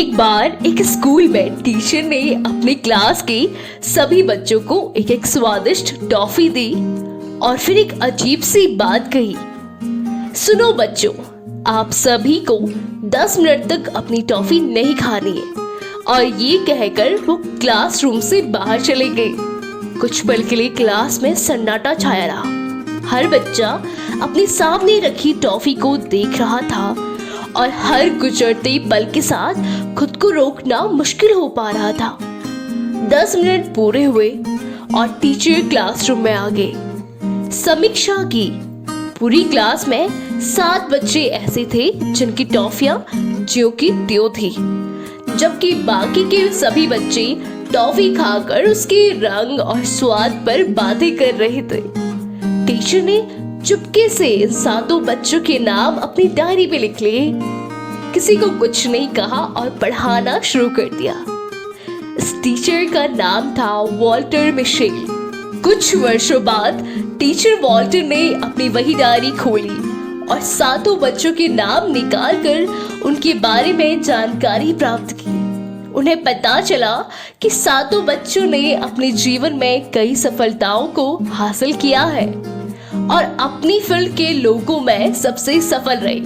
एक बार एक स्कूल में टीचर ने अपनी क्लास के सभी बच्चों को एक एक स्वादिष्ट टॉफी दी और फिर एक अजीब सी बात कही। सुनो बच्चों, आप सभी को 10 मिनट तक अपनी टॉफी नहीं खानी है। और ये कहकर वो क्लासरूम से बाहर चले गए। कुछ पल के लिए क्लास में सन्नाटा छाया रहा। हर बच्चा अपने सामने रखी टॉफी को देख रहा था और हर गुजरते पल के साथ खुद को रोकना मुश्किल हो पा रहा था। 10 मिनट पूरे हुए और टीचर क्लासरूम में आ गए। समीक्षा की। पूरी क्लास में 7 बच्चे ऐसे थे जिनकी टॉफियां ज्यों की त्यों थी, जबकि बाकी के सभी बच्चे टॉफी खाकर उसके रंग और स्वाद पर बातें कर रहे थे। टीचर ने चुपके से इन 7 बच्चों के नाम अपनी डायरी पे लिख लिए। किसी को कुछ नहीं कहा और पढ़ाना शुरू कर दिया। इस टीचर का नाम था वॉल्टर मिशेल। कुछ वर्षों बाद टीचर वॉल्टर ने अपनी वही डायरी खोली और 7 बच्चों के नाम निकालकर उनके बारे में जानकारी प्राप्त की। उन्हें पता चला कि 7 बच्चों ने अपने जीवन में कई सफलताओं को हासिल किया है और अपनी फील्ड के लोगों में सबसे सफल रहे।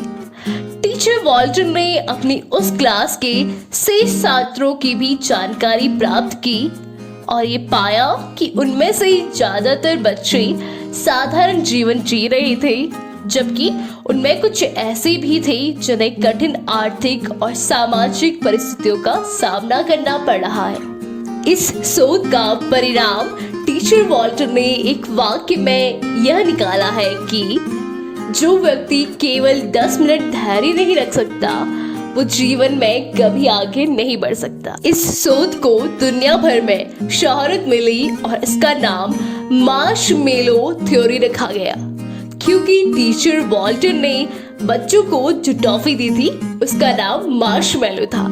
टीचर वॉल्टर ने अपनी उस क्लास के शेष छात्रों की भी जानकारी प्राप्त की और ये पाया कि उनमें से ज्यादातर बच्चे साधारण जीवन जी रहे थे, जबकि उनमें कुछ ऐसे भी थे जिन्हें कठिन आर्थिक और सामाजिक परिस्थितियों का सामना करना पड़ रहा है। इस शोध का परिणाम टीचर वॉल्टर ने एक वाक्य में यह निकाला है कि जो व्यक्ति केवल 10 मिनट धैर्य नहीं रख सकता, वो जीवन में कभी आगे नहीं बढ़ सकता। इस शोध को दुनिया भर में शोहरत मिली और इसका नाम मार्शमेलो थ्योरी रखा गया, क्योंकि टीचर वॉल्टर ने बच्चों को जो टॉफी दी थी उसका नाम मार्शमेलो था।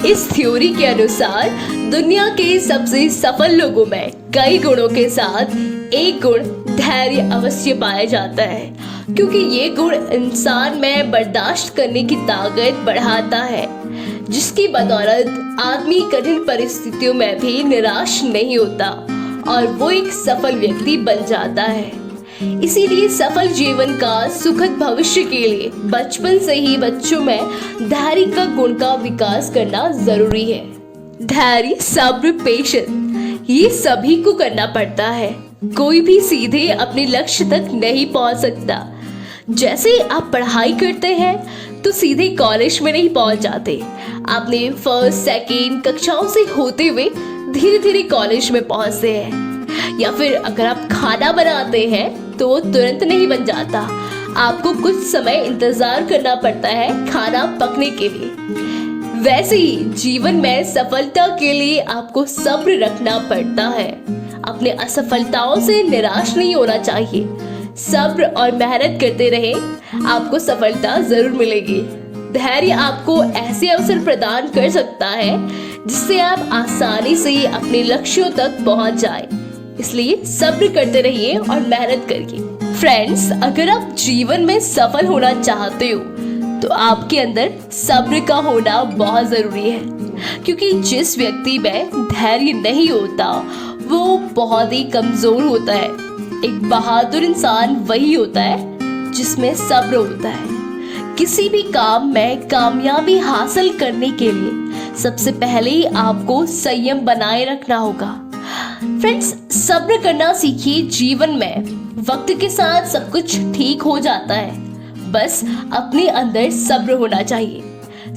इस थ्योरी के अनुसार दुनिया के सबसे सफल लोगों में कई गुणों के साथ एक गुण धैर्य अवश्य पाया जाता है, क्योंकि ये गुण इंसान में बर्दाश्त करने की ताकत बढ़ाता है, जिसकी बदौलत आदमी कठिन परिस्थितियों में भी निराश नहीं होता और वो एक सफल व्यक्ति बन जाता है। इसीलिए सफल जीवन का सुखद भविष्य के लिए बचपन से ही बच्चों में धैर्य का गुण का विकास करना जरूरी है। धैर्य, सब्र, पेशेंस ये सभी को करना पड़ता है। कोई भी सीधे अपने लक्ष्य तक नहीं पहुंच सकता। जैसे आप पढ़ाई करते हैं तो सीधे कॉलेज में नहीं पहुंच जाते। आपने फर्स्ट सेकेंड कक्षाओं से होते हुए धीरे धीरे कॉलेज में पहुंचते हैं। या फिर अगर आप खाना बनाते हैं तो वो तुरंत नहीं बन जाता। आपको कुछ समय इंतजार करना पड़ता है खाना पकने के लिए। वैसे ही जीवन में सफलता के लिए आपको सब्र रखना पड़ता है। अपने असफलताओं से निराश नहीं होना चाहिए। सब्र और मेहनत करते रहे, आपको सफलता जरूर मिलेगी। धैर्य आपको ऐसे अवसर प्रदान कर सकता है जिससे आप आसानी से अपने लक्ष्यों तक पहुंच जाएं। इसलिए सब्र करते रहिए और मेहनत करिए। फ्रेंड्स, अगर आप जीवन में सफल होना चाहते हो तो आपके अंदर सब्र का होना बहुत जरूरी है, क्योंकि जिस व्यक्ति में धैर्य नहीं होता वो बहुत ही कमजोर होता है। एक बहादुर इंसान वही होता है जिसमें सब्र होता है। किसी भी काम में कामयाबी हासिल करने के लिए सबसे पहले आपको संयम बनाए रखना होगा। फ्रेंड्स, सब्र करना सीखिए। जीवन में वक्त के साथ सब कुछ ठीक हो जाता है, बस अपने अंदर सब्र होना चाहिए।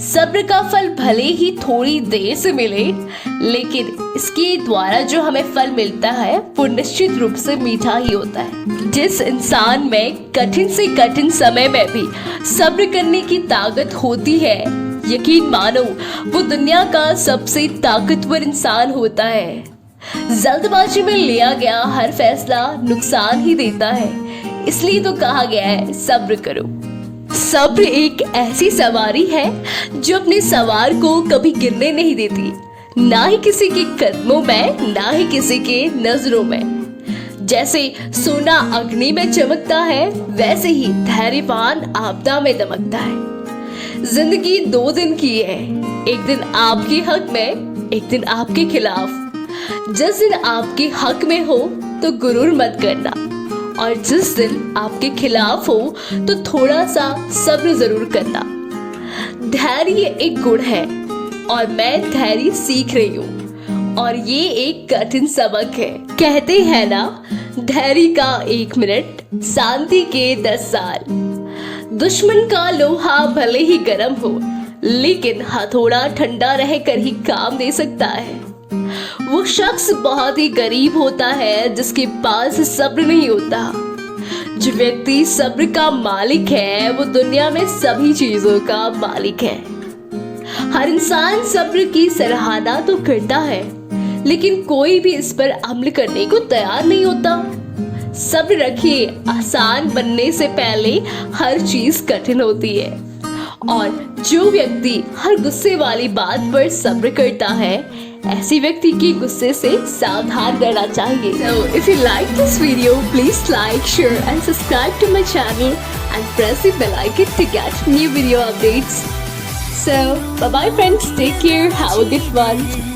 सब्र का फल भले ही थोड़ी देर से मिले, लेकिन इसके द्वारा जो हमें फल मिलता है वो निश्चित रूप से मीठा ही होता है। जिस इंसान में कठिन से कठिन समय में भी सब्र करने की ताकत होती है, यकीन मानो वो दुनिया का सबसे ताकतवर इंसान होता है। जल्दबाजी में लिया गया हर फैसला नुकसान ही देता है, इसलिए तो कहा गया है सब्र करो। सब्र एक ऐसी सवारी है जो अपने सवार को कभी गिरने नहीं देती, ना ही किसी के कदमों में, ना ही किसी के नजरों में। जैसे सोना अग्नि में चमकता है, वैसे ही धैर्यवान आपदा में दमकता है। जिंदगी 2 दिन की है, एक दिन आपके हक में, एक दिन आपके खिलाफ। जिस दिन आपके हक में हो तो गुरूर मत करना, और जिस दिन आपके खिलाफ हो तो थोड़ा सा सब्र जरूर करना। धैर्य एक गुण है और मैं धैर्य सीख रही हूँ, और ये एक कठिन सबक है। कहते हैं ना, धैर्य का 1 मिनट, शांति के 10 साल। दुश्मन का लोहा भले ही गर्म हो, लेकिन हथौड़ा ठंडा रहकर ही काम दे सकता है। वो शख्स बहुत ही गरीब होता है जिसके पास सब्र नहीं होता। जो व्यक्ति सब्र का मालिक है वो दुनिया में सभी चीजों का मालिक है। हर इंसान सब्र की सराहना तो करता है, लेकिन कोई भी इस पर अमल करने को तैयार नहीं होता। सब्र रखिए, आसान बनने से पहले हर चीज कठिन होती है। और जो व्यक्ति हर गुस्से वाली बात पर सब्र करता है, ऐसे व्यक्ति के गुस्से से सावधान रहना चाहिए। So if you like this video, please like, share and subscribe to my channel and press the bell icon to get new video updates. So bye bye friends, take care, have a good one.